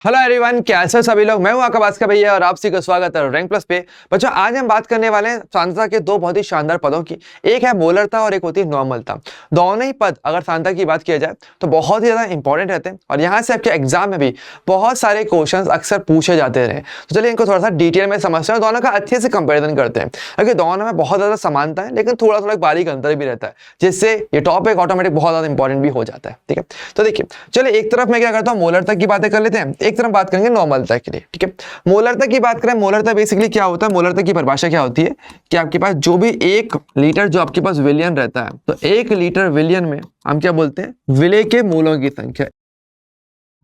Hello everyone, कैसे हो सभी लोग। मैं हूं आपका भास्कर भैया और आप सभी का स्वागत है रैंक प्लस पे। बच्चों, आज हम बात करने वाले हैं सांद्रता के दो बहुत ही शानदार पदों की। एक है मोलरता और एक होती है नॉर्मलता। दोनों ही पद अगर सांद्रता की बात किया जाए तो बहुत ही ज्यादा इंपॉर्टेंट रहते हैं और यहाँ से आपके एग्जाम में भी बहुत सारे क्वेश्चन अक्सर पूछे जाते रहे। तो चलिए इनको थोड़ा सा डिटेल में समझते हैं और दोनों का अच्छे से कंपेरिजन करते हैं, क्योंकि दोनों में बहुत ज्यादा समानता है लेकिन थोड़ा थोड़ा बारीक अंतर भी रहता है, जिससे ये टॉपिक ऑटोमेटिक बहुत ज्यादा इंपॉर्टेंट भी हो जाता है। ठीक है, तो देखिए चलिए एक तरफ मैं क्या करता हूँ, मोलरता की बातें कर लेते हैं, एक तरफ बात करेंगे नॉर्मलता के लिए। ठीक है, मोलरता की बात करें, मोलरता बेसिकली क्या होता है, मोलरता की परिभाषा क्या होती है कि आपके पास जो भी 1 लीटर जो आपके पास विलियन रहता है, तो 1 लीटर विलियन में हम क्या बोलते हैं, विलेय के मोलों की संख्या,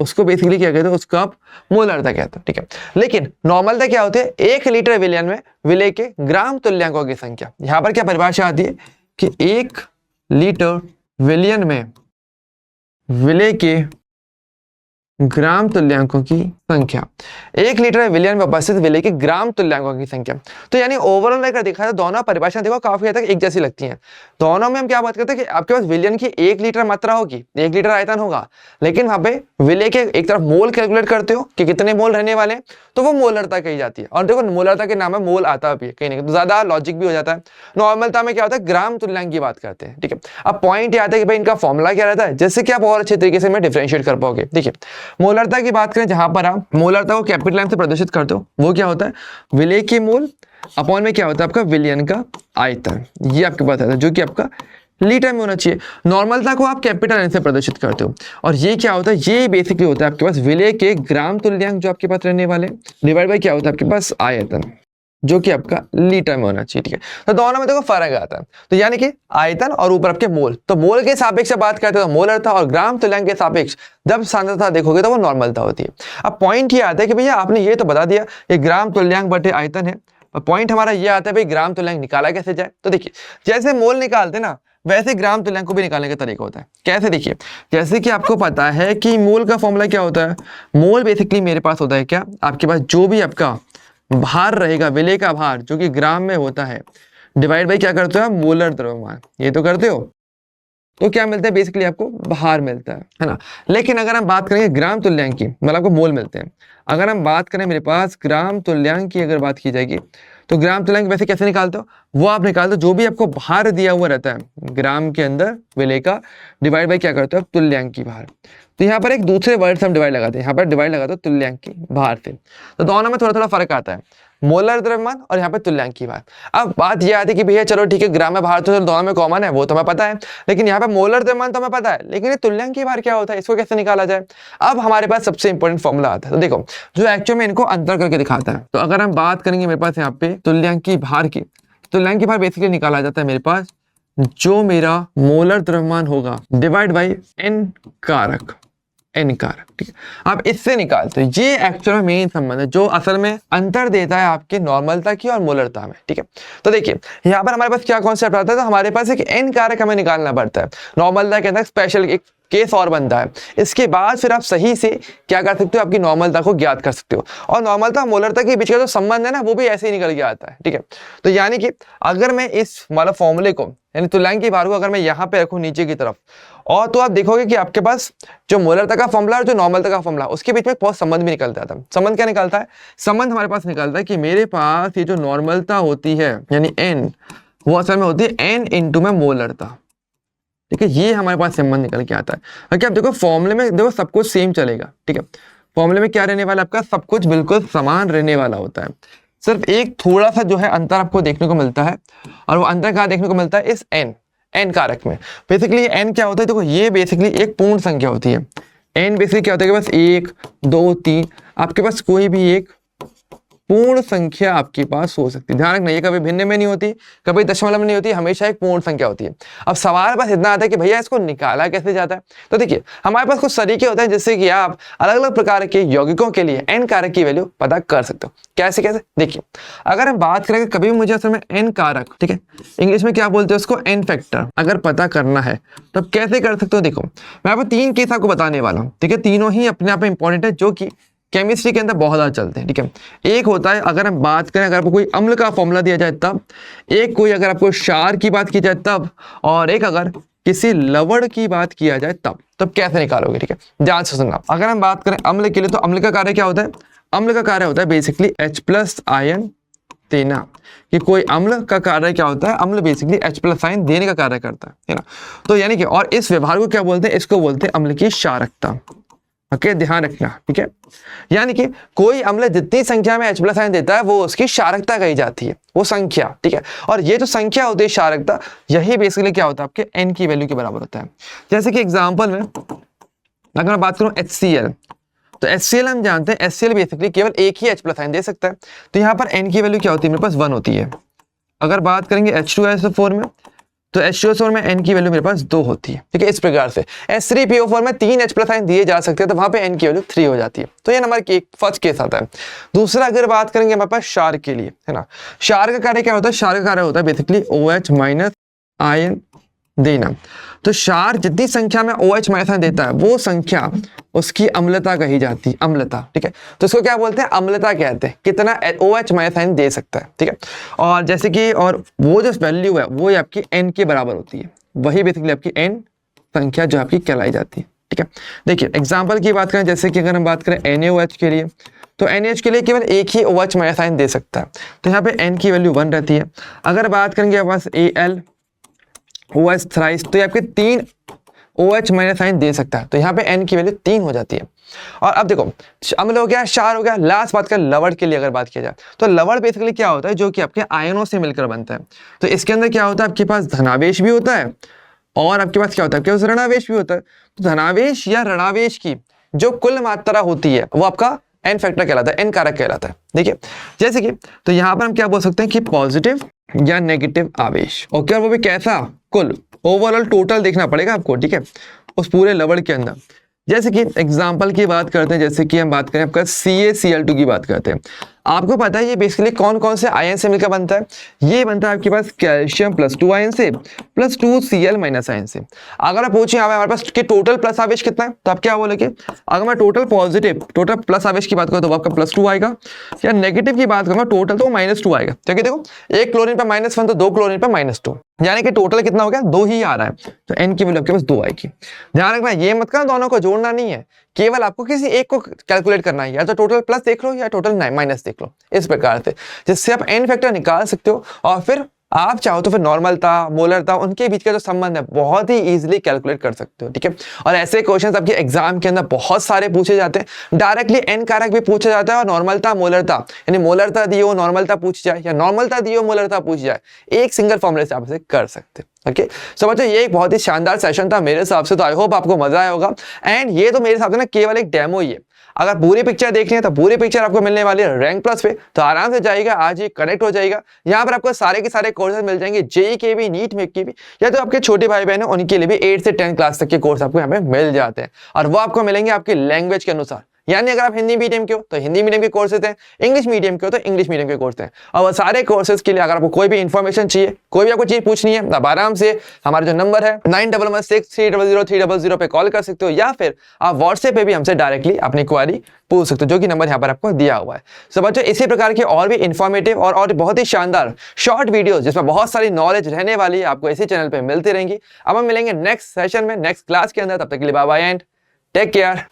उसको बेसिकली क्या कहते हैं, उसको आप मोलरता कहते हैं। ठीक है, लेकिन नॉर्मलता क्या होती है, 1 लीटर विलियन में विलेय के ग्राम तुल्यांकों की संख्या। यहां पर क्या परिभाषा आती है कि 1 लीटर विलियन में विलेय के ग्राम तुल्यांकों की संख्या, 1 लीटर विलियन में उपस्थित विलेय के ग्राम तुल्यांकों की संख्या। तो यानी ओवरऑल अगर देखा जाए तो दोनों परिभाषा देखो काफी हद तक एक जैसी लगती हैं। दोनों में हम क्या बात करते हैं कि आपके पास विलियन की 1 लीटर मात्रा होगी, 1 लीटर आयतन होगा, लेकिन वहां पे विलेय के एक तरफ मोल कैलकुलेट करते हो कि कितने मोल रहने वाले हैं, तो वो मोलरता कही जाती है। और देखो मोलरता के नाम में मोल आता भी है कहीं ना कहीं, तो ज्यादा लॉजिक भी हो जाता है। नॉर्मलता में क्या होता है, ग्राम तुल्यांक की बात करते हैं। ठीक है, अब पॉइंट ये आता है कि भाई इनका फॉर्मूला क्या रहता है, जिससे कि आप और अच्छे तरीके से मैं डिफरेंशिएट कर पाओगे। देखिए मोलरता की बात करें, जहां पर आप मोलरता को कैपिटल एम से प्रदर्शित करते हो, वो क्या होता है, विलेय के मोल अपॉन में क्या होता है आपका विलियन का आयतन, ये आपके पास आता है, जो कि आपका लीटर में होना चाहिए। नॉर्मलता को आप कैपिटल एन से प्रदर्शित करते हो, और ये क्या होता है, ये बेसिकली होता है आपके पास विलेय के ग्राम तुल्यांक जो आपके पास रहने वाले डिवाइड बाय क्या होता है आपके पास आयतन, जो कि आपका लीटर में होना चाहिए। ठीक है, तो दोनों में देखो फर्क आता है, तो यानी कि आयतन और ऊपर आपके मोल, तो मोल के सापेक्ष से बात करते हो तो मोलरता, और ग्राम तुल्यांक के सापेक्ष जब सांद्रता देखोगे तो वो नॉर्मलता होती है। अब पॉइंट ये आता है कि भैया आपने ये तो बता दिया ये ग्राम तुल्यांक बटे आयतन है, और पॉइंट हमारा ये आता है भाई ग्राम तुल्यांक निकाला कैसे जाए। तो देखिए जैसे मोल निकालते ना, वैसे ग्राम तुल्यांक को भी निकालने का तरीका होता है। कैसे, देखिए जैसे कि आपको पता है कि मोल का फॉर्मूला क्या होता है, मोल बेसिकली मेरे पास होता है क्या, आपके पास जो भी आपका भार रहेगा, विलेय का भार जो कि ग्राम में होता है, डिवाइड बाई क्या करते हो आप, मोलर द्रव्यमान, ये तो करते हो, तो क्या मिलता है बेसिकली आपको भार मिलता है ना। लेकिन अगर हम बात करेंगे ग्राम तुल्यांक की, मतलब आपको मोल मिलते हैं। अगर हम बात करें मेरे पास ग्राम तुल्यांक की अगर बात की जाएगी, तो ग्राम तुल्यांक वैसे कैसे निकालते हो, वो आप निकालते हो जो भी आपको भार दिया हुआ रहता है ग्राम के अंदर विलेय का, डिवाइड बाई क्या करते हो आप, तुल्यांक की भार। तो यहाँ पर एक दूसरे वर्ड से हम डिवाइड लगाते हैं, यहाँ पर डिवाइड लगाते हो तुल्यांक की भार से। तो दोनों में थोड़ा थोड़ा फर्क आता है, मोलर द्रव्यमान और यहाँ पे तुल्यांक की भार। अब बात ये आती है कि भैया चलो ठीक है, ग्राम में भार तो दोनों में कॉमन है, वो तो हमें पता है, लेकिन यहाँ पे मोलर द्रव्यमान तो हमें पता है, लेकिन ये तुल्यांक की भार क्या होता है, इसको कैसे निकाला जाए। अब हमारे पास सबसे इंपॉर्टेंट फॉर्मूला आता है, तो देखो जो एक्चुअल में इनको अंतर करके दिखाता है। तो अगर हम बात करेंगे मेरे पास यहाँ पे तुल्यांक की भार की, तुल्यांक की भार बेसिकली निकाला जाता है मेरे पास जो मेरा मोलर द्रव्यमान होगा डिवाइड बाई एन कारक, एन कारक। ठीक है, आप इससे निकालते हो, ये एक्चुअल में मेन संबंध है जो असल में अंतर देता है आपकी नॉर्मलता की और मोलरता में। ठीक है, तो देखिए यहाँ पर हमारे पास क्या कॉन्सेप्ट आता है, तो हमारे पास एक एन कारक हमें निकालना पड़ता है। नॉर्मलता के अंदर स्पेशल एक केस और बनता है, इसके बाद फिर आप सही से क्या कर सकते हो, आपकी नॉर्मलता को ज्ञात कर सकते हो। और नॉर्मलता मोलरता के बीच का जो संबंध है ना, वो भी ऐसे ही निकल के आता है। ठीक है, तो यानी कि अगर मैं इस मतलब फॉर्मूले को, यानी तुल्यांक की भार को अगर मैं यहाँ पे रखूँ नीचे की तरफ, और तो आप देखोगे कि आपके पास जो मोलरता का फॉर्मूला और जो नॉर्मलता का फॉर्मूला, उसके बीच में बहुत संबंध भी निकलता था। संबंध क्या निकलता है, संबंध हमारे पास निकलता है कि मेरे पास ये जो नॉर्मलता होती है यानी एन, वो असल में होती है एन इंटू में मोलरता। ठीक है, ये हमारे पास संबंध निकल के आता है। क्योंकि आप देखो फॉर्मूले में देखो सब कुछ सेम चलेगा। ठीक है, फॉर्मूले में क्या रहने वाला आपका, सब कुछ बिल्कुल समान रहने वाला होता है, सिर्फ एक थोड़ा सा जो है अंतर आपको देखने को मिलता है, और वो अंतर कहाँ देखने को मिलता है, इस एन कारक में। बेसिकली एन क्या होता है, देखो ये बेसिकली एक पूर्ण संख्या होती है। एन बेसिकली क्या होता है कि बस 1 2 3 आपके पास कोई भी एक पूर्ण संख्या आपके पास हो सकती है। ध्यान रखना, ये कभी भिन्न में नहीं होती, कभी दशमलव में नहीं होती, हमेशा एक पूर्ण संख्या होती है। अब सवाल बस इतना आता है कि भैया इसको निकाला कैसे जाता है। तो देखिए हमारे पास कुछ तरीके होते हैं जिससे कि आप अलग अलग प्रकार के यौगिकों के लिए एन कारक की वैल्यू पता कर सकते हो। कैसे कैसे, देखिए अगर हम बात करेंगे कभी भी मुझे असल में एन कारक, ठीक है इंग्लिश में क्या बोलते हैं उसको, एन फैक्टर, अगर पता करना है तो आप कैसे कर सकते हो। देखो मैं आपको 3 केस आपको बताने वाला हूँ। ठीक है, तीनों ही अपने आप में इंपॉर्टेंट है, जो कि केमिस्ट्री के अंदर बहुत ज्यादा चलते हैं। ठीक है, एक होता है अगर हम बात करें, अगर आपको कोई अम्ल का फॉर्मूला दिया जाए तब, एक कोई अगर आपको क्षार की बात की जाए तब, और एक अगर किसी लवण की बात किया जाए तब कैसे निकालोगे, ठीक है, ध्यान से सुनना। अगर हम बात करें अम्ल के लिए, तो अम्ल का कार्य क्या होता है? अम्ल का कार्य होता है बेसिकली H+ आयन देना। कि कोई अम्ल का कार्य क्या होता है? अम्ल बेसिकली H+ आयन देने का कार्य करता है ना। तो यानी कि और इस व्यवहार को क्या बोलते हैं? इसको बोलते हैं अम्ल की क्षारकता। ओके, ध्यान रखना, ठीक है। यानी कि कोई अम्ल जितनी संख्या में H+ आयन देता है वो उसकी क्षारकता कही जाती है, वो संख्या, ठीक है। और ये जो संख्या होती है क्षारकता, यही बेसिकली क्या होता है? आपके N की वैल्यू के बराबर होता है। जैसे कि एग्जाम्पल में अगर मैं बात करूं HCl, तो HCl हम जानते हैं HCl बेसिकली केवल एक ही H+ आयन दे सकता है। तो यहाँ पर N की वैल्यू क्या होती है? मेरे पास 1 होती है। अगर बात करेंगे H2SO4 में, तो H2SO4 में N की वैल्यू मेरे पास 2 होती है, ठीक है। इस प्रकार से H3PO4 में 3 H+ आयन दिए जा सकते हैं, तो वहां पे N की वैल्यू 3 हो जाती है। तो ये नंबर की फर्स्ट केस आता है। दूसरा अगर बात करेंगे हमारे पास क्षार के लिए, है ना। क्षार का कार्य क्या होता है? क्षार का कार्य होता है बेसिकली OH- आयन देना। तो क्षार जितनी संख्या में OH- आयन देता है वो संख्या उसकी अम्लता कही जाती है, अम्लता, ठीक है। तो इसको क्या बोलते हैं? अम्लता कहते हैं, कितना OH- आयन दे सकता है, ठीक है। और जैसे कि और वो जो वैल्यू है वो आपकी N के बराबर होती है, वही बेसिकली आपकी N संख्या जो आपकी कहलाई जाती है, ठीक है। देखिए एग्जाम्पल की बात करें, जैसे कि अगर हम बात करें NaOH के लिए, तो NaOH के लिए केवल एक ही OH- आयन दे सकता है, तो यहाँ पे N की वैल्यू 1 रहती है। अगर बात करेंगे आपके पास AlOH थ्राइस, तो ये आपके 3 OH- आयन दे सकता है, तो यहाँ पे N की वैल्यू 3 हो जाती है। और अब देखो अम्ल हो गया, क्षार हो गया, लास्ट बात कर लवण के लिए अगर बात किया जाए, तो लवण बेसिकली क्या होता है? जो कि आपके आयनों से मिलकर बनता है। तो इसके अंदर क्या होता है? आपके पास धनावेश भी होता है और आपके पास क्या होता है? आपके पास ऋणावेश भी होता है। तो धनावेश या ऋणावेश की जो कुल मात्रा होती है वो आपका N फैक्टर कहलाता है, N कारक कहलाता है। देखिए जैसे कि तो यहाँ पर हम क्या बोल सकते हैं कि पॉजिटिव या नेगेटिव आवेश, ओके। और वो भी कैसा? कुल, ओवरऑल टोटल देखना पड़ेगा आपको, ठीक है, उस पूरे लवण के अंदर। जैसे कि एग्जाम्पल की बात करते हैं, जैसे कि हम बात करें आपका CaCl2 की बात करते हैं। आपको पता है ये बेसिकली कौन कौन से आयन से मिलकर बनता है? ये बनता है आपके पास कैल्शियम +2 आयन से +2Cl- आयन से। अगर आप पूछे हमारे पास कि टोटल प्लस आवेश कितना है, तो आप क्या बोलोगे? अगर मैं टोटल प्लस आवेश की बात करूं तो आपका +2 आएगा, या नेगेटिव की बात करूंगा टोटल तो -2 आएगा। क्योंकि देखो एक क्लोरीन पर -1 तो 2 क्लोरीन पर -2, यानी कि टोटल कितना हो गया? 2 ही आ रहा है, तो N की वैल्यू आपके पास 2 आएगी। ध्यान रखना, ये मत करना दोनों को जोड़ना नहीं है, केवल आपको किसी एक को कैलकुलेट करना है, या तो टोटल प्लस देख लो या टोटल माइनस देख लो, इस प्रकार से, जिससे आप N फैक्टर निकाल सकते हो। और फिर आप चाहो तो फिर नॉर्मलता, मोलरता, उनके बीच का जो संबंध है बहुत ही इजीली कैलकुलेट कर सकते हो, ठीक है। और ऐसे क्वेश्चंस आपके एग्जाम के अंदर बहुत सारे पूछे जाते हैं। डायरेक्टली N कारक भी पूछा जाता है और नॉर्मलता, मोलरता, यानी मोलरता दियो नॉर्मलता पूछ जाए या नॉर्मलता दियो मोलरता पूछ जाए, एक सिंगल फॉर्मूले से आप इसे कर सकते हैं। ओके, सो बच्चों ये एक बहुत ही शानदार सेशन था मेरे हिसाब से, तो आई होप आपको मजा आया होगा। एंड ये तो मेरे हिसाब से ना केवल एक डेमो ही है। अगर पूरी पिक्चर देखनी है तो पूरी पिक्चर आपको मिलने वाली है रैंक प्लस पे, तो आराम से जाइएगा, आज ही कनेक्ट हो जाएगा। यहाँ पर आपको सारे के सारे कोर्सेज मिल जाएंगे, जेई के भी, नीट में के भी, या तो आपके छोटे भाई बहन है उनके लिए भी 8 से 10 क्लास तक के कोर्स आपको यहाँ पे मिल जाते हैं, और वो आपको मिलेंगे आपकी लैंग्वेज के अनुसार। यानी अगर आप हिंदी मीडियम के हो तो हिंदी मीडियम के कोर्सेज हैं, इंग्लिश मीडियम के हो तो इंग्लिश मीडियम के कोर्स हैं। और वो सारे कोर्सेज के लिए अगर आपको कोई भी इन्फॉर्मेशन चाहिए, कोई भी आपको चीज पूछनी है, आप आराम से हमारा जो नंबर है 9116300300 पे कॉल कर सकते हो, या फिर आप व्हाट्सएप पे भी हमसे डायरेक्टली अपनी क्वेरी पूछ सकते हो, जो कि नंबर यहाँ पर आपको दिया हुआ है। सो बच्चों इसी प्रकार के और भी इन्फॉर्मेटिव और बहुत ही शानदार शॉर्ट वीडियोस जिसमें बहुत सारी नॉलेज रहने वाली है आपको इसी चैनल पे मिलती रहेंगी। अब हम मिलेंगे नेक्स्ट सेशन में, नेक्स्ट क्लास के अंदर। तब तक के लिए bye bye and take care.